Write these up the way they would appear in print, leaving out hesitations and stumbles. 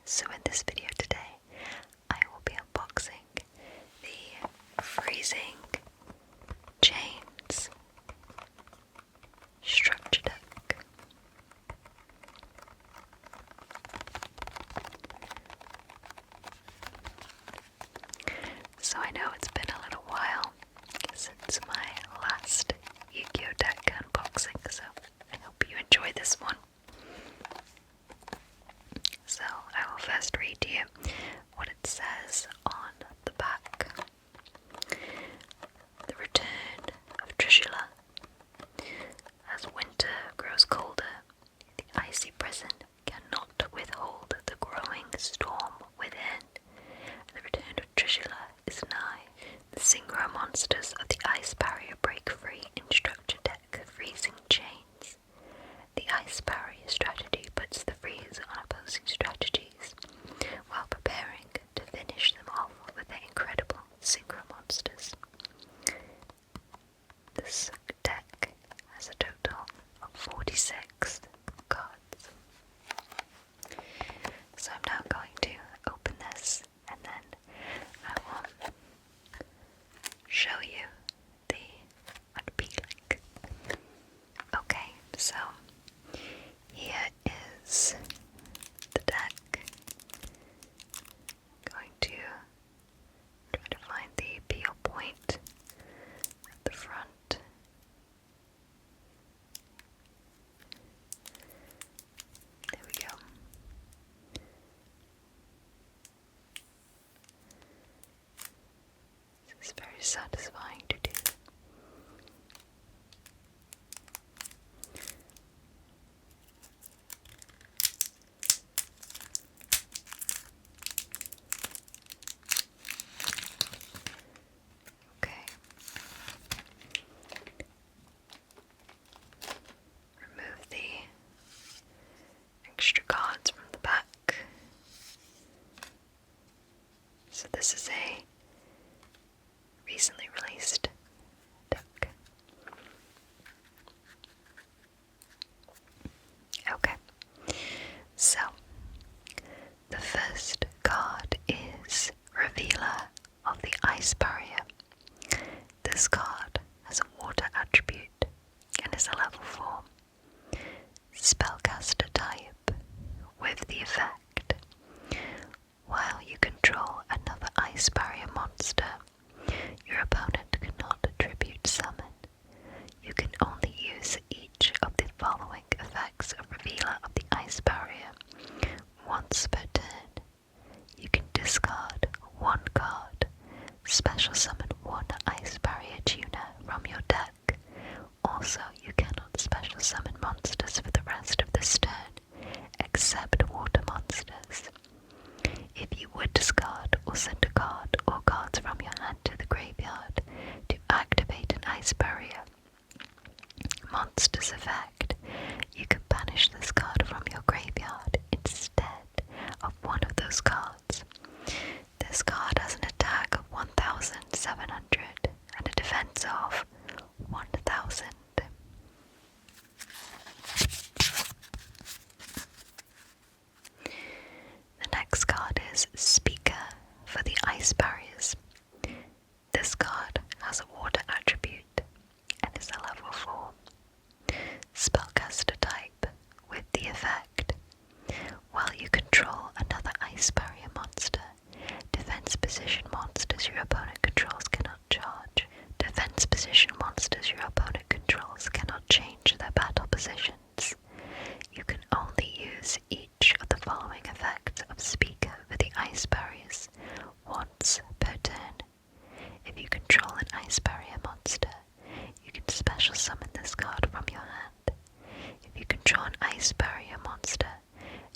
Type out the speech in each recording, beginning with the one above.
So in this video today, I will be unboxing the Freezing Chains structure deck. So I know it's been a little while since my last Yu-Gi-Oh deck unboxing, so I hope you enjoy this one. So I will first read you what it says on the back. The return of Trishula. As winter grows colder, the icy prison cannot withhold the growing storm within. The return of Trishula is nigh. The synchro monsters of the ice barrier break free in structure deck Freezing Chains. The ice barrier strategy puts the freeze on opposing strategies, while preparing to finish them off with their incredible synchro monsters. This deck has a total of 46 cards. So I'm now going to open this and then I will show you the unpeeling. Okay, so here is the deck. Going to try to find the peel point at the front. There we go. This is very satisfying to do. Okay. Remove the extra cards from the back. So this is a recently released deck. Okay. So the first card is Revealer of the Ice Barrier. This card has a water attribute and is a level 4 spellcaster type with the effect: while you control another ice barrier monster, your opponent cannot attribute summon. You can only use each of the following effects of Revealer of the Ice Barrier once per turn. You can discard one card, special summon one Ice Barrier tuner from your deck. Also, you cannot special summon monsters for the rest of this turn, except water monsters. If you would discard or send a card or cards from your hand to the graveyard to activate an Ice Barrier monster's effect, you can banish this card from your graveyard instead of one of those cards. This card has an attack of 1,700 and a defense of 1,000. The next card is Speaker for the Ice Barriers. This card has a water attribute and is a level 4 spellcaster type with the effect: while you control another Ice Barrier monster, defense position monsters your opponent controls cannot charge. Defense position monsters your opponent controls cannot change their battle positions. You can only use each of the following effects of Speaker for the Ice Barriers once per turn. If you control an Ice Barrier monster, you can special summon this card from your hand. If you control an Ice Barrier monster,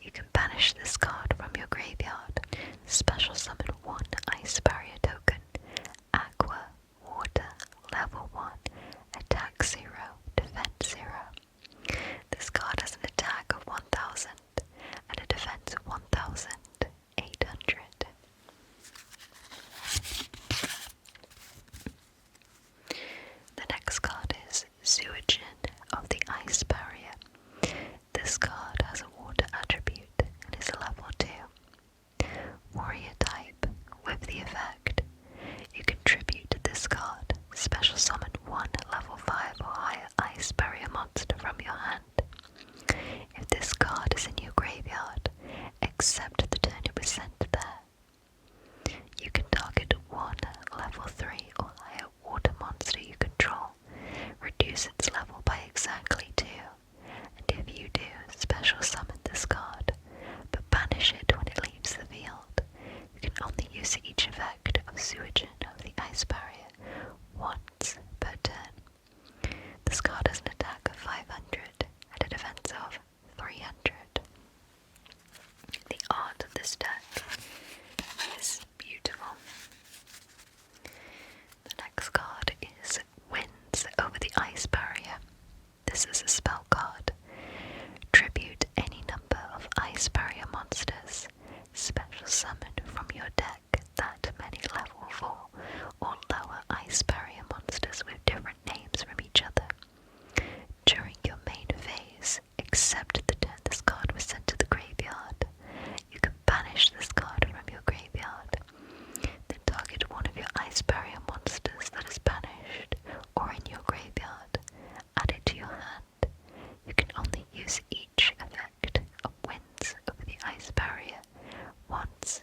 you can banish this card from your graveyard. Special summon one Ice Barrier token. Aqua, water, level 1, attack 0, defense 0. This card has an attack of 1,000 and a defense of 1,800. The next card is Sewage of the Ice Barrier. This card has a water attribute and is a level 2 Ice Barrier monsters. Special summon from your deck that many level 4 or lower Ice Barrier monsters with different names from each other. During your main phase, except the turn this card was sent to the graveyard, you can banish this card from your graveyard. Then target one of your Ice Barrier monsters that is banished or in your graveyard. Add it to your hand. You can only use each effect of Winds over the Ice Barrier once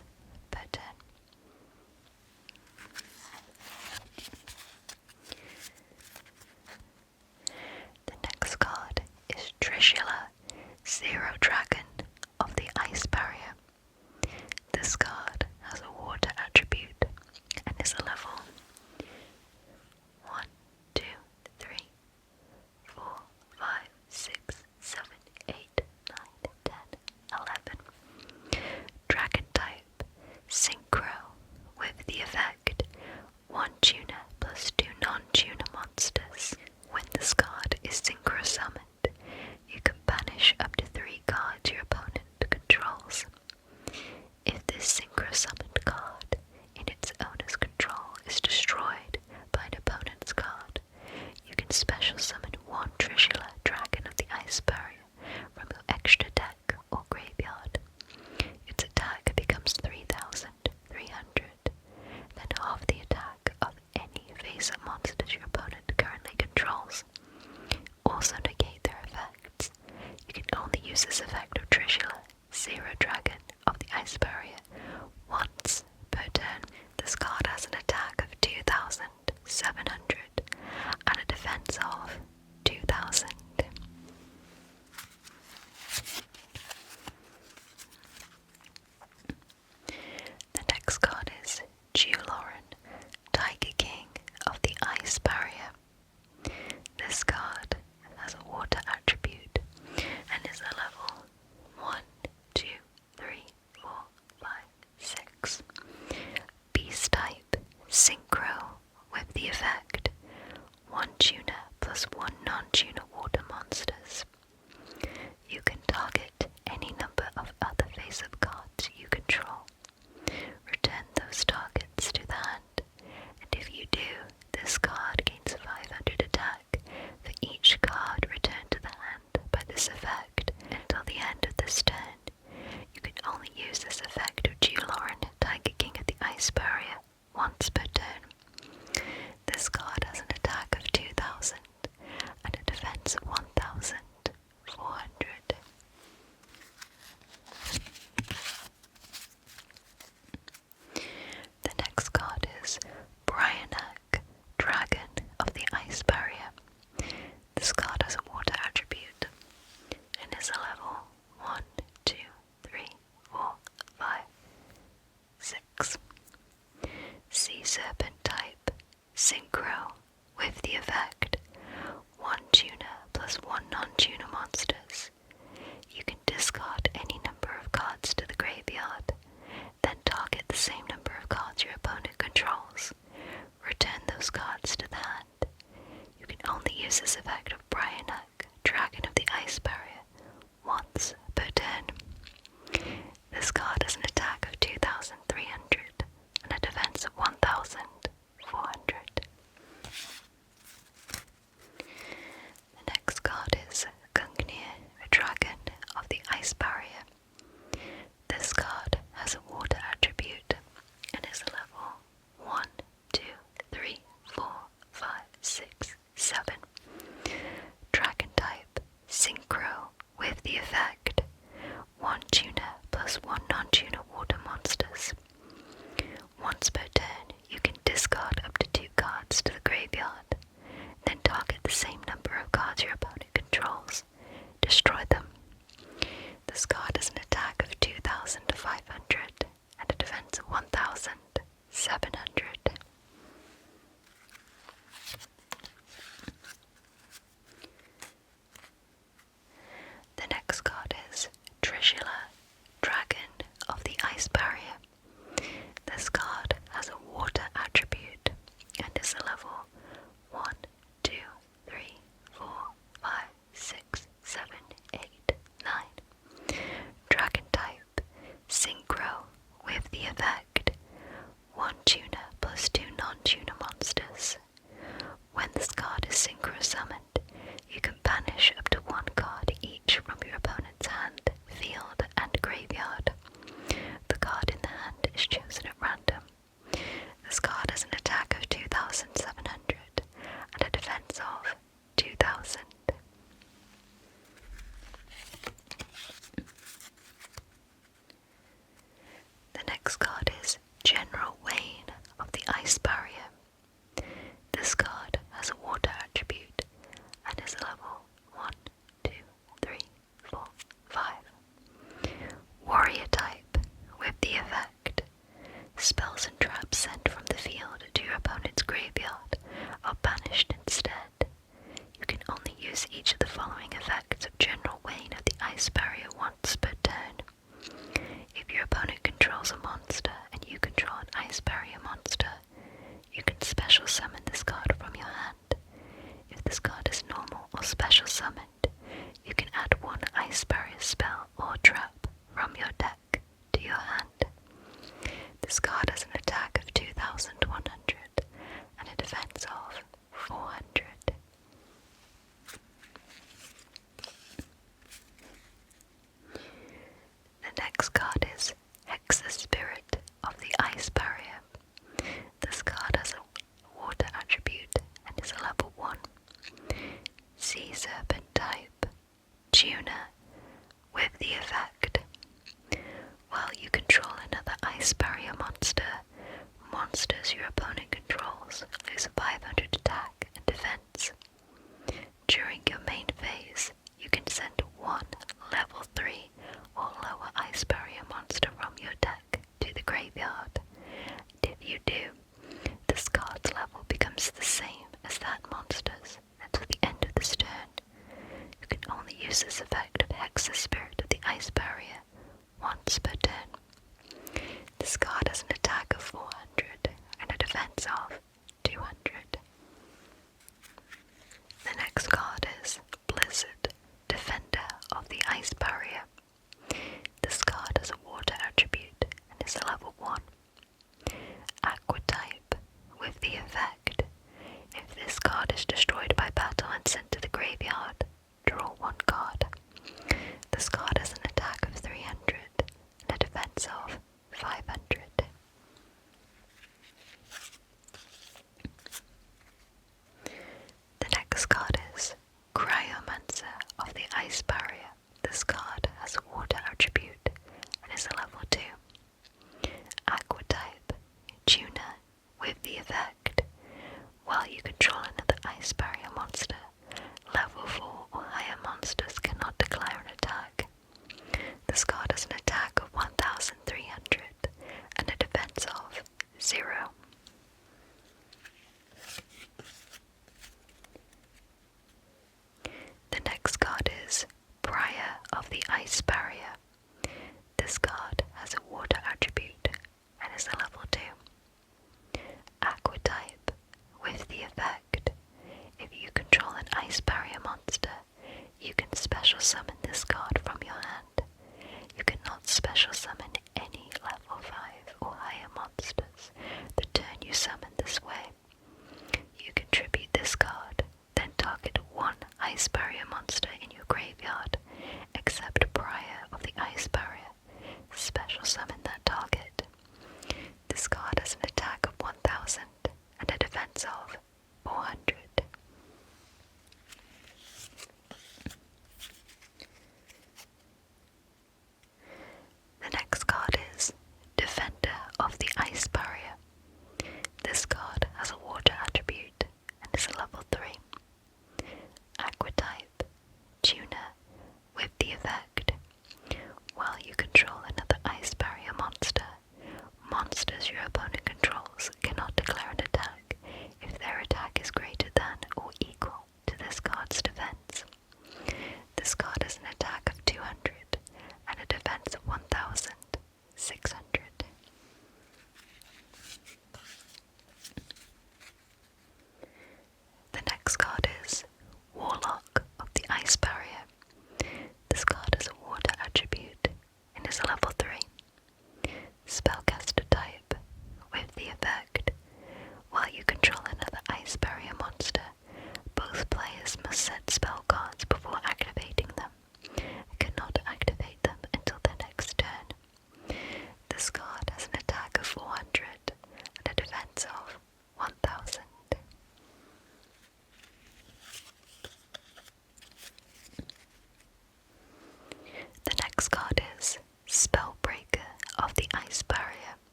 per turn. The next card is Trishula, Zero Dragon of the Ice Barrier. This card has a water attribute and is a level 1, 2, 3, 4, 5, 6, 7, 8, 9, 10, 11. Dragon type, Synchro, with the effect 1 tuner plus 2 non-tuner monsters. When this card is synchro summoned, you can banish up to 3 cards your opponent controls. If this synchro summoned card in its owner's control is destroyed by an opponent's card, you can special summon 1 Trishula, Dragon of the Ice Barrier, from your extra deck or graveyard. Its attack becomes 3,300, then half the attack of any face-up monsters your opponent currently controls. Also negate their effects. You can only use this effect of Trishula, Zero Dragon of the Ice Barrier, once per turn. This card has an attack of 2,700 and a defense of 2,000. The next card is Geoloran, Tiger King of the Ice Barrier. This card has a water attribute and is a level 1, 2, 3, 4, 5, 6. Beast type, Synchro, with the effect 1 tuner plus 1 non-tuner water monsters. You can target any number of other face-up cards you control. Return those targets to the hand, and if you do, this card gains 500 attack for each card returned to the hand by this effect until the end of this turn. You can only use this effect of Geoloran, Tiger King of the Ice Barrier, once per turn. This card has an attack of 2,000 and a defense of 1,400. The next card is Brianna, Dragon of the Ice Barrier. This card has a water attribute and is a level 1, 2, 3, 4, 5, 6. Sea Serpent type, Synchro, with the effect 1 tuner plus 1 non-tuner monsters. You can discard any number of cards to the graveyard, then target the same number of cards your opponent controls. Return those cards to the hand. You can only use this effect of Brianna, Dragon of the Ice Barrier, once per turn. This card has an attack of 2,300 and a defense of 1,400. The next card is Gangnam, Dragon of the Ice Barrier. This card has a water attribute and is a level 1, 2, 3, 4, 5, 6, 7. Dragon type, Synchro, with the effect 1 tuner plus 1 non-tuner water monsters. Once per turn, you can discard up to 2 cards to the graveyard, then target the same number of cards your opponent controls. Destroy them. This card has an attack of 2,500 and a defense of 1,700. The next card is Trishula, Dragon of the Ice Barrier. This card has a water attribute and is a level 1, 2, 3, 4, 5, 6, 7, 8, 9.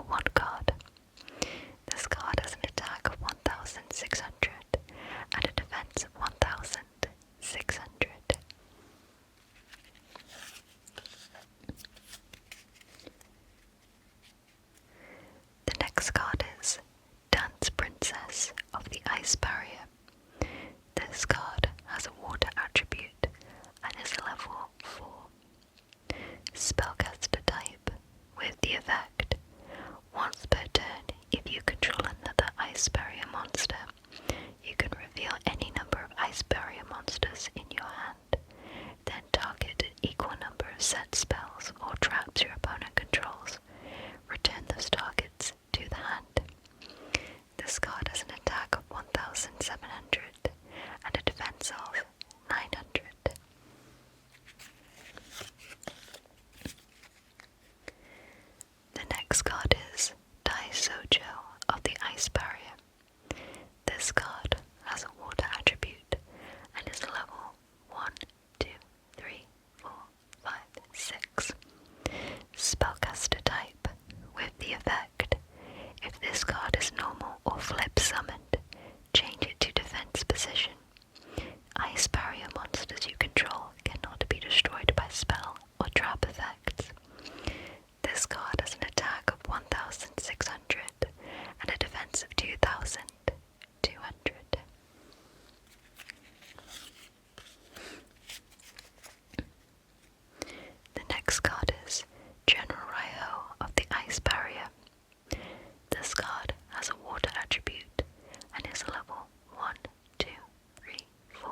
1 card. This card has an attack of 1,600 and a defense of 1,600. The next card is Dance Princess of the Ice Barrier. This card has a water attribute and is a level 4. Spellcaster type with the effect: once per turn, if you control another Ice Barrier monster, you can reveal any number of Ice Barrier monsters in your hand, then target an equal number of set spells or traps your opponent controls. Return those targets to the hand. This card has an attack of 1,700 and a defense of 900. The next card is Dio Joe of the Ice Barrier. This card has a water attribute and is a level 1, 2, 3, 4, 5, 6. Spellcaster type with the effect: if this card is normal or flip summoned, change it to defense position. Ice Barrier monsters you control cannot be destroyed by spell or trap effects. This card has an attack of 1,600 and a defense of 2,200. The next card is General Ryo of the Ice Barrier. This card has a water attribute and is a level 1, 2, 3, 4,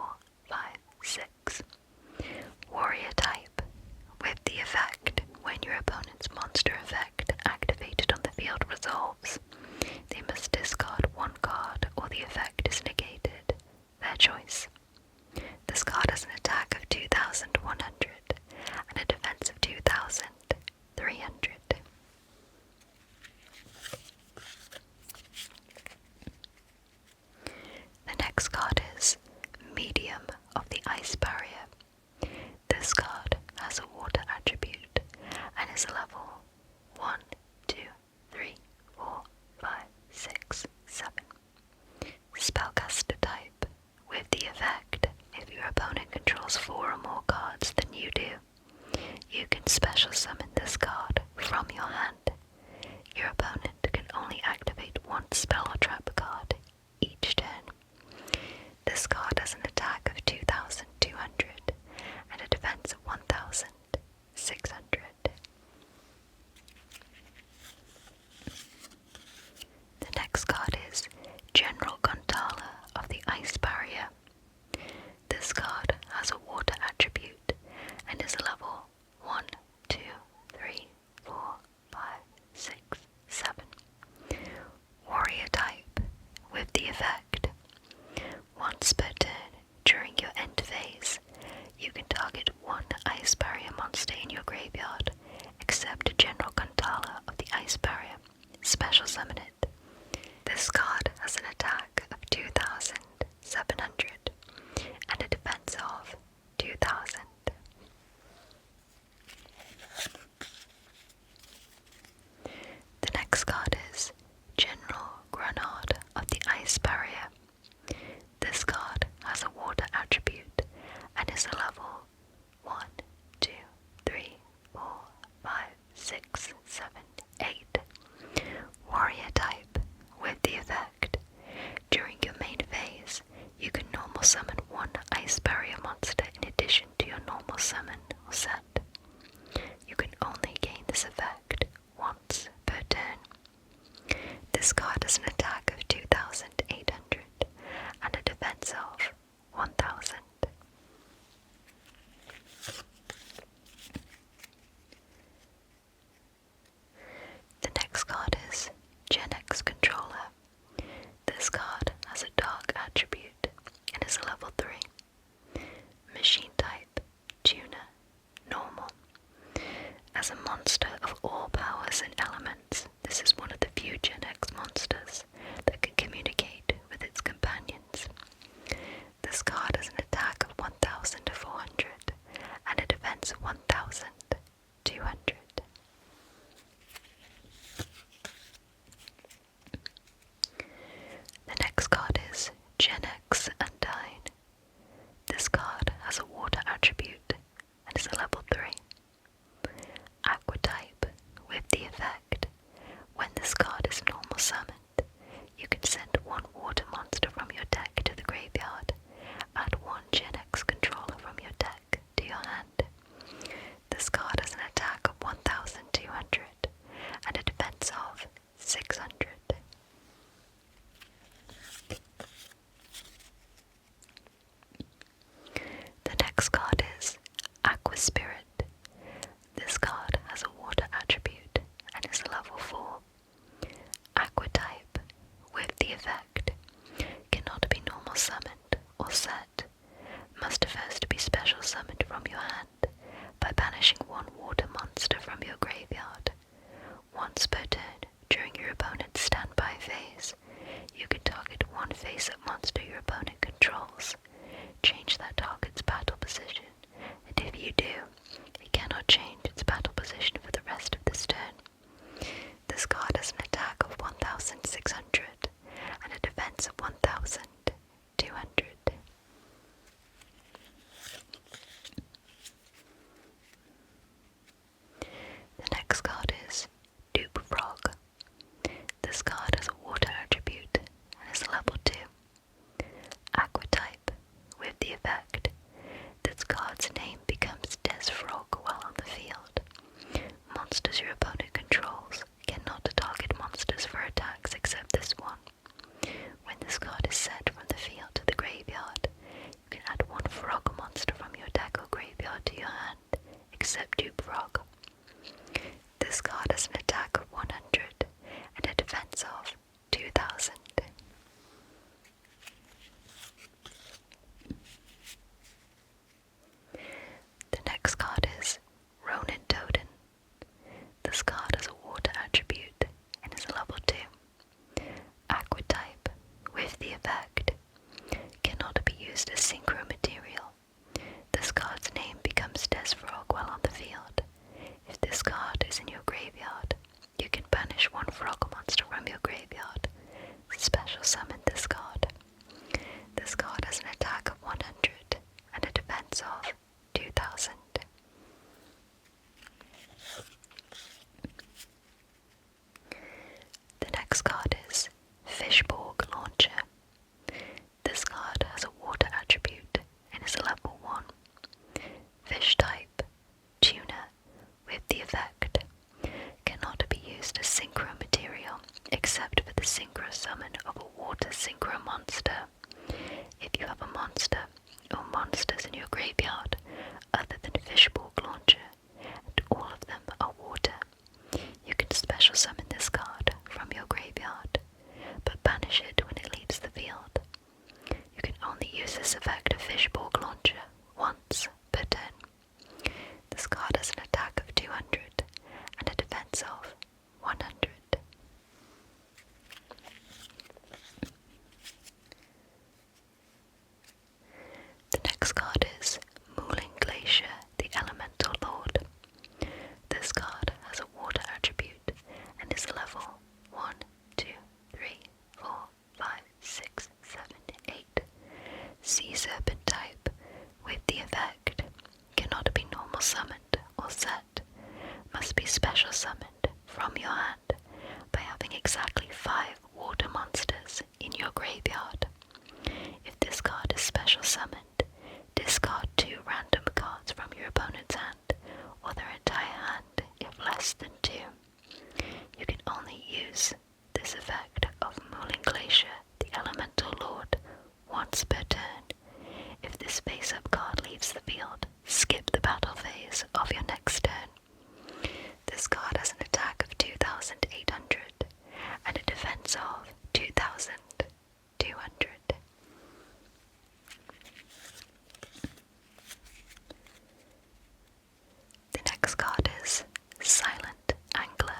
5, 6. Warrior type with the effect: when your opponent's monster effect activated on the field resolves, they must discard 1 card or the effect is negated. Their choice. This card has an attack of 2,100 and a defense of 2,300. The next card is Medium of the Ice Barrier. This card has a water attribute and is a level 1, 2, 3, 4, 5, 6, 7. Spellcaster type with the effect: if your opponent controls 4 or more cards than you do, you can special summon this card from your hand. Your opponent can only activate 1 spell or trap card each turn. This card has an attack of 2,200 and a defense of 1,600. The next card is General Controller of the Ice Barrier. This card has a water attribute and is a level 1, 2, 3, 4, 5, 6, 7. Warrior type with the effect: once per turn during your end phase, you can target 1 Ice Barrier monster in your graveyard, except General Controller of the Ice Barrier. Special summon it. This card has an attack of 2,700 and a defense of 2,000. The next card is General Grenade of the Ice Barrier. This card has a water attribute and is a level 1, 2, 3, 4, 5, 6, 7, 8. Warrior type with the effect: during your main phase, you can normal summon 1 Ice Barrier monster in addition to your normal summon or set. You can only gain this effect once per turn. This card has an attack of 2,800 and a defense of 1,000. The next card is GenX Controller. This card has a dark attribute and is a level 3. Machine type: Tuner, normal. As a monster of all powers and elements, this is one of the few GenX monsters except for the synchro summon of a water synchro monster. If you have a monster or monsters in your graveyard other than Fishborg Launcher, and all of them are water, you can special summon this card from your graveyard, but banish it when it leaves the field. You can only use this effect of Fishborg Launcher once per turn. This card has an attack of 200 and a defense of 100. The next card is Moulin Glacier, the Elemental Lord. This card has a water attribute and is level 1, 2, 3, 4, 5, 6, 7, 8. Sea Serpent type with the effect cannot be normal summoned or set, must be special summoned from your hand by having exactly 5 water monsters in your graveyard. If this card is special summoned, discard 2 random cards from your opponent's hand or their entire hand if less than 2. You can only use this effect of Moulin Glacier, the Elemental Lord, once per turn. If this face-up card leaves the field, skip the battle phase of your next turn. This card has an attack of 2,800 and a defense of 2,200. The next card is Silent Angler.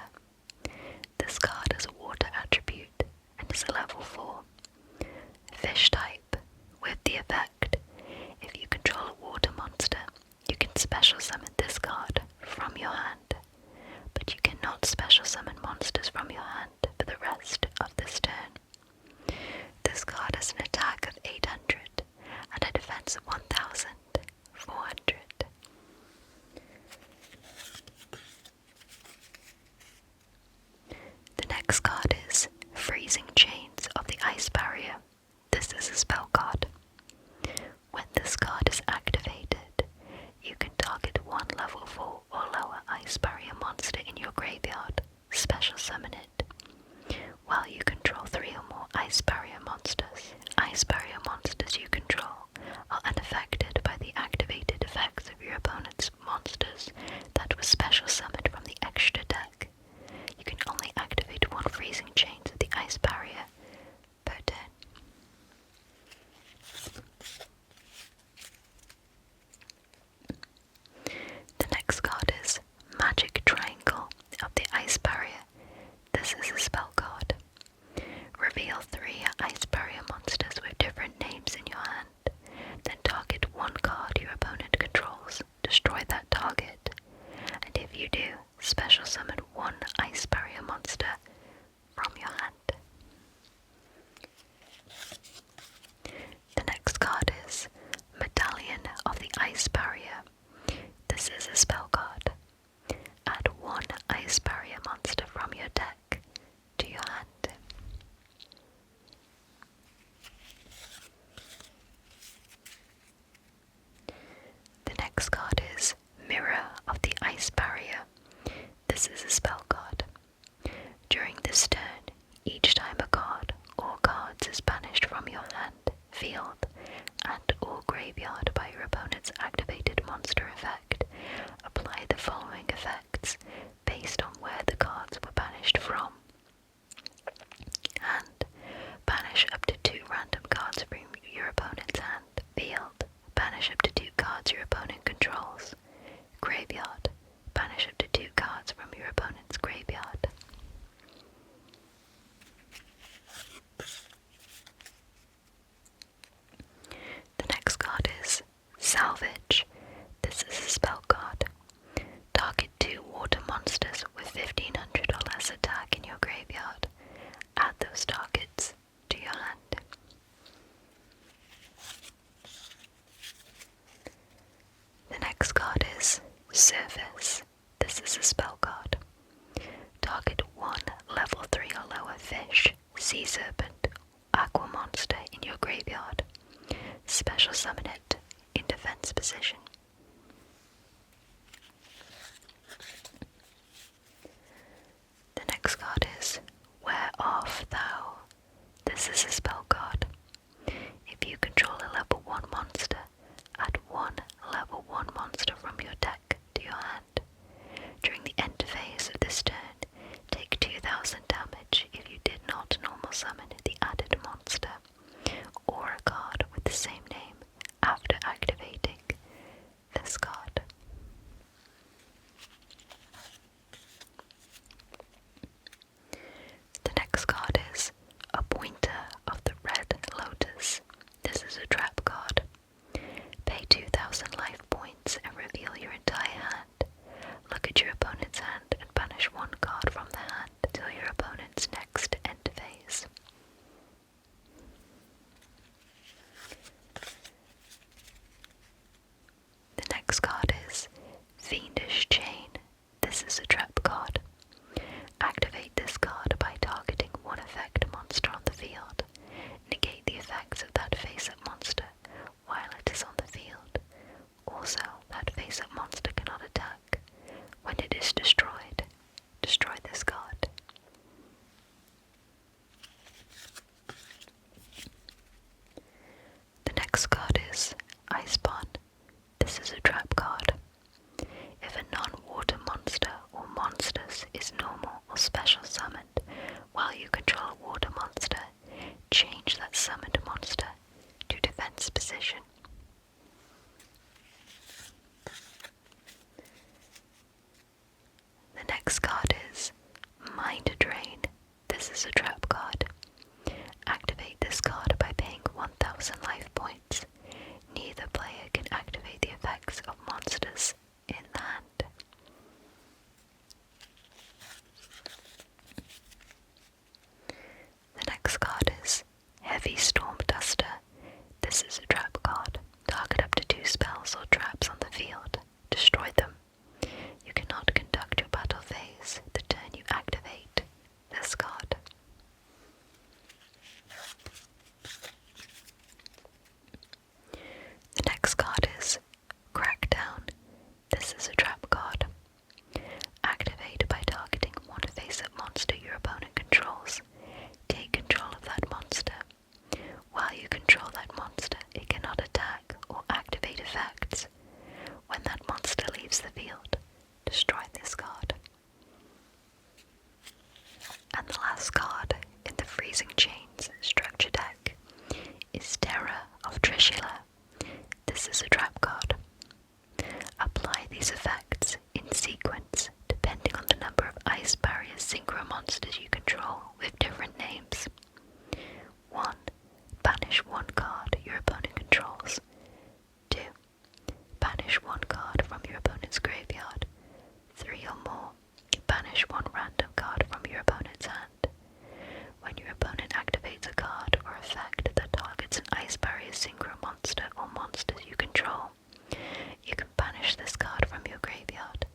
This card has a water attribute and is a level 4. Fish type with the effect, if you control a water monster, you can special summon this card from your hand, but you cannot special summon monsters from your hand for the rest of this turn. This card has an attack of 800 and a defense of 1,400. The next card is Freezing Chains of the Ice Barrier. This is a spell card. When this card is activated, you can target 1 level 4 or lower Ice Barrier monster in your graveyard, special summon it, while you control 3 or more Ice Barrier monsters. Ice Barrier monsters you control are unaffected by the activated effects of your opponent's monsters that were special summoned from the extra deck. You can only activate 1 Freezing Chains of the Ice Barrier per turn. The next card is Magic Triangle of the Ice Barrier. This is a spell card. Reveal 3 Ice Barrier monsters with different names in your hand. Then target 1 card your opponent controls. Destroy that target. And if you do, special summon 1 Ice Barrier monster from your hand. The next card is Medallion of the Ice Barrier. This is a spell card. Add 1 Ice Barrier monster from your deck to your hand. The next card is Mirror of the Ice Barrier. This is a spell card. During this turn, each time a card or cards is banished from your hand, field, and or graveyard by your opponent's activated monster effect, apply the following effects based on where the cards were banished from. Hand, banish up to 2 random cards from your opponent's hand. Field, banish up to 2 cards your opponent controls. Graveyard, banish up to 2 cards from your opponent's graveyard. The next card is Salvage. This is a spell card. Target 2 water monsters with 1500 or less attack in your graveyard. Add those targets to your hand. The next card is Surface. This is a spell card. Target 1 level 3 or lower fish, sea serpent, aqua monster in your graveyard. Special summon it in defense position. The next card is Wear Off This is a spell card. If you control a level 1 monster, add 1 level 1 monster from your deck to your hand. During the end phase of this turn, take 2000 damage if you did not normal summon the added monster, or a card with the same name after activating this card. The next card is Appointer of the Red Lotus. This is a trap card. Pay 2000 life points and reveal your entire hand. Look at your opponent's hand and banish 1 card from the hand till your opponent's next end phase. The next card is Fiendous Chain. This is a trap card. Activate this card by targeting 1 effect monster on the field. Negate the effects of that face-up monster while it is on the field. Also, that face-up monster cannot attack. When it is destroyed, destroy this card. The next card is Iceberg. This is a trap card. If a non-water monster or monsters is normal or special summoned while you control a water monster, change that summoned monster to defense position. The next card is Mind Drain. This is a trap card. Activate this card by paying 1000 life points. Neither player can activate the effects of monsters in the hand. The next card is Heavy Storm Duster. This is a trap card. Target up to 2 spells or traps on the field. Destroy them. You cannot conduct your battle phase the turn you activate this card. The next card is Crackdown. This is a trap card. Activate by targeting 1 face-up monster your opponent controls. Take control of that monster. While you control that monster, it cannot attack or activate effects. When that monster leaves the field, destroy this card. And the last card in the Freezing Chains structure deck is Terror of Trishula. This is a trap card. Apply these effects in sequence depending on the number of Ice Barrier synchro monsters you control with different names. 1. Banish 1 card your opponent controls. 2. Banish 1 card from your opponent's graveyard. 3 or more. Banish 1 random card from your opponent's hand. When your opponent activates a card or effect that targets an Ice Barrier synchro monster or monsters you control, you can banish this card from your graveyard.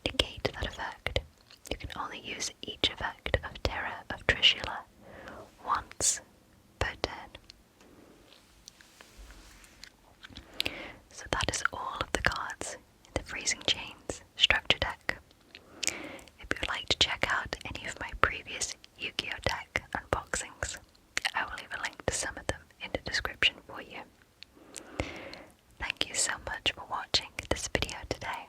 Negate that effect. You can only use each effect of Terror of Trishula once per turn. So that is all of the cards in the Freezing Chains structure deck. If you'd like to check out any of my previous Yu-Gi-Oh! Deck unboxings, I will leave a link to some of them in the description for you. Thank you so much for watching this video today.